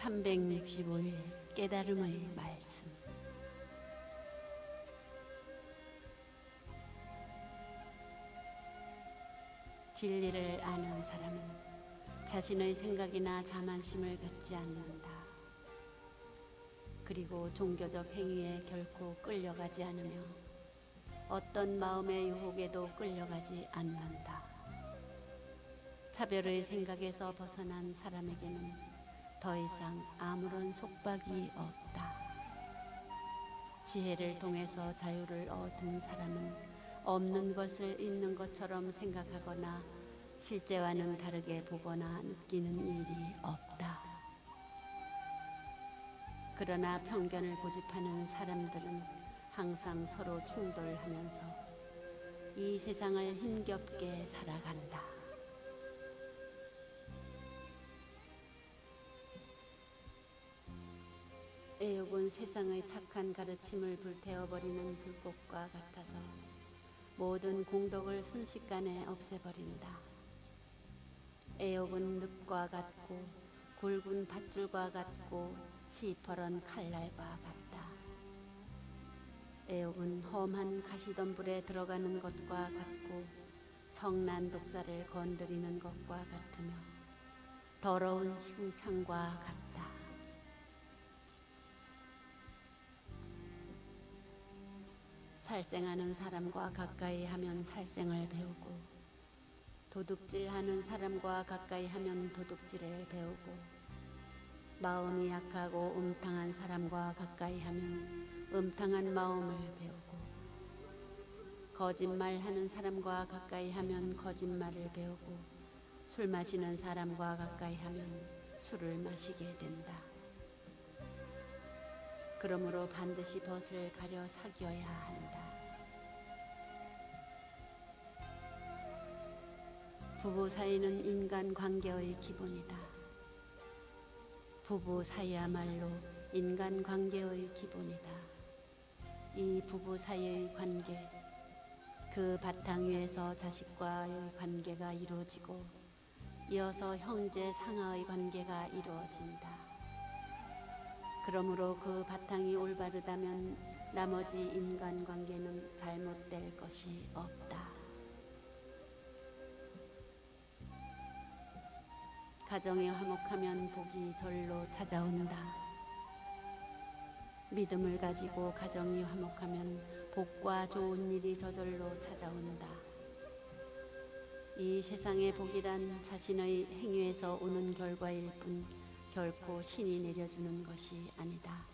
365일 깨달음의 말씀. 진리를 아는 사람은 자신의 생각이나 자만심을 갖지 않는다. 그리고 종교적 행위에 결코 끌려가지 않으며 어떤 마음의 유혹에도 끌려가지 않는다. 차별의 생각에서 벗어난 사람에게는 더 이상 아무런 속박이 없다. 지혜를 통해서 자유를 얻은 사람은 없는 것을 있는 것처럼 생각하거나 실제와는 다르게 보거나 느끼는 일이 없다. 그러나 편견을 고집하는 사람들은 항상 서로 충돌하면서 이 세상을 힘겹게 살아간다. 애욕은 세상의 착한 가르침을 불태워버리는 불꽃과 같아서 모든 공덕을 순식간에 없애버린다. 애욕은 늪과 같고 굵은 밧줄과 같고 시퍼런 칼날과 같다. 애욕은 험한 가시덤불에 들어가는 것과 같고 성난 독사를 건드리는 것과 같으며 더러운 시궁창과 같다. 살생하는 사람과 가까이 하면 살생을 배우고 도둑질하는 사람과 가까이 하면 도둑질을 배우고 마음이 약하고 음탕한 사람과 가까이 하면 음탕한 마음을 배우고 거짓말하는 사람과 가까이 하면 거짓말을 배우고 술 마시는 사람과 가까이 하면 술을 마시게 된다. 그러므로 반드시 벗을 가려 사귀어야 한다. 부부 사이는 인간관계의 기본이다. 부부 사이야말로 인간관계의 기본이다. 이 부부 사이의 관계, 그 바탕 위에서 자식과의 관계가 이루어지고 이어서 형제 상하의 관계가 이루어진다. 그러므로 그 바탕이 올바르다면 나머지 인간관계는 잘못될 것이 없다. 가정이 화목하면 복이 절로 찾아온다. 믿음을 가지고 가정이 화목하면 복과 좋은 일이 저절로 찾아온다. 이 세상의 복이란 자신의 행위에서 오는 결과일 뿐 결코 신이 내려주는 것이 아니다.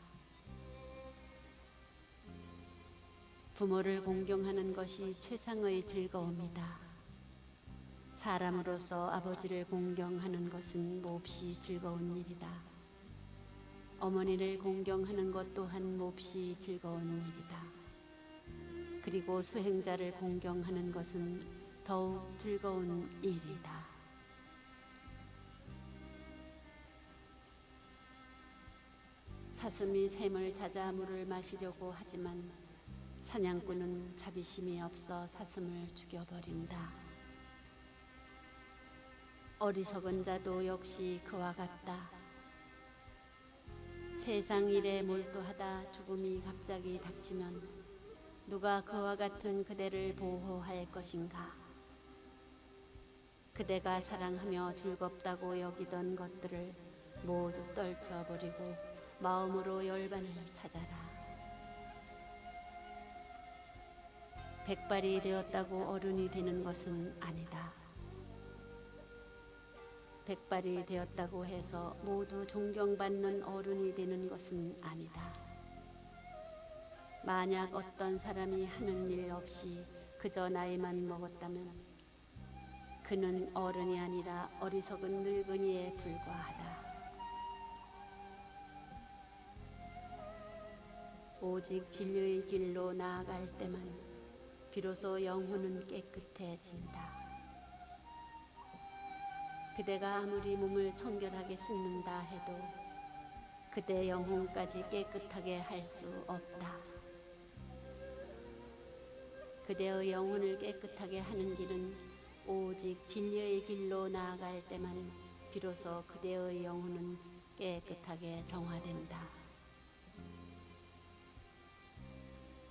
부모를 공경하는 것이 최상의 즐거움이다. 사람으로서 아버지를 공경하는 것은 몹시 즐거운 일이다. 어머니를 공경하는 것 또한 몹시 즐거운 일이다. 그리고 수행자를 공경하는 것은 더욱 즐거운 일이다. 사슴이 샘을 찾아 물을 마시려고 하지만 사냥꾼은 자비심이 없어 사슴을 죽여버린다. 어리석은 자도 역시 그와 같다. 세상 일에 몰두하다 죽음이 갑자기 닥치면 누가 그와 같은 그대를 보호할 것인가? 그대가 사랑하며 즐겁다고 여기던 것들을 모두 떨쳐버리고 마음으로 열반을 찾아라. 백발이 되었다고 어른이 되는 것은 아니다. 백발이 되었다고 해서 모두 존경받는 어른이 되는 것은 아니다. 만약 어떤 사람이 하는 일 없이 그저 나이만 먹었다면 그는 어른이 아니라 어리석은 늙은이에 불과하다. 오직 진리의 길로 나아갈 때만 비로소 영혼은 깨끗해진다. 그대가 아무리 몸을 청결하게 씻는다 해도 그대 영혼까지 깨끗하게 할 수 없다. 그대의 영혼을 깨끗하게 하는 길은 오직 진리의 길로 나아갈 때만 비로소 그대의 영혼은 깨끗하게 정화된다.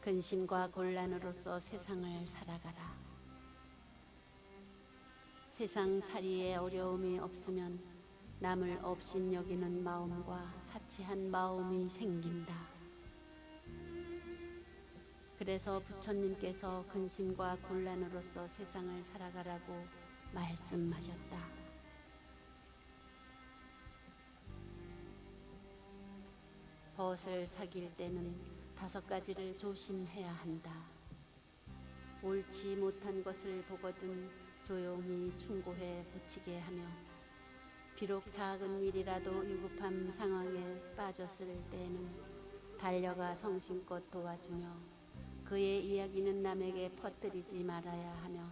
근심과 곤란으로서 세상을 살아가라. 세상 살이에 어려움이 없으면 남을 업신여기는 마음과 사치한 마음이 생긴다. 그래서 부처님께서 근심과 곤란으로서 세상을 살아가라고 말씀하셨다. 벗을 사귈 때는 5가지를 조심해야 한다. 옳지 못한 것을 보거든 조용히 충고해 고치게 하며, 비록 작은 일이라도 위급한 상황에 빠졌을 때에는 달려가 성심껏 도와주며, 그의 이야기는 남에게 퍼뜨리지 말아야 하며,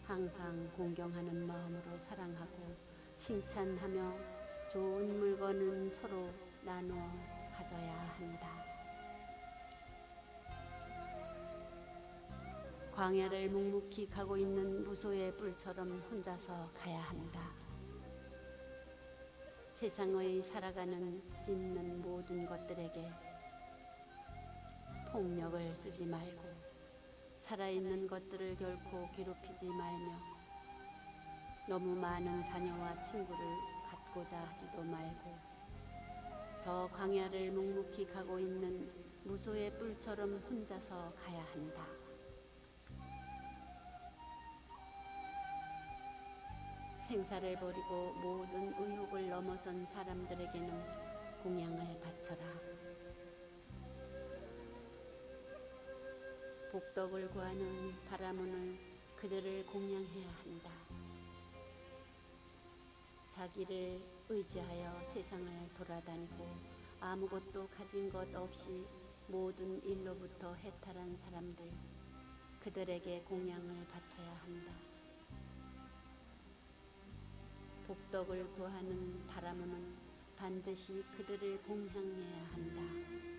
항상 공경하는 마음으로 사랑하고 칭찬하며 좋은 물건은 서로 나누어 가져야 한다. 광야를 묵묵히 가고 있는 무소의 뿔처럼 혼자서 가야 한다. 세상의 살아가는 있는 모든 것들에게 폭력을 쓰지 말고, 살아있는 것들을 결코 괴롭히지 말며, 너무 많은 자녀와 친구를 갖고자 하지도 말고, 저 광야를 묵묵히 가고 있는 무소의 뿔처럼 혼자서 가야 한다. 생사를 버리고 모든 의욕을 넘어선 사람들에게는 공양을 바쳐라. 복덕을 구하는 바라문을 그들을 공양해야 한다. 자기를 의지하여 세상을 돌아다니고 아무것도 가진 것 없이 모든 일로부터 해탈한 사람들, 그들에게 공양을 바쳐야 한다. 복덕을 구하는 바라문은 반드시 그들을 공양해야 한다.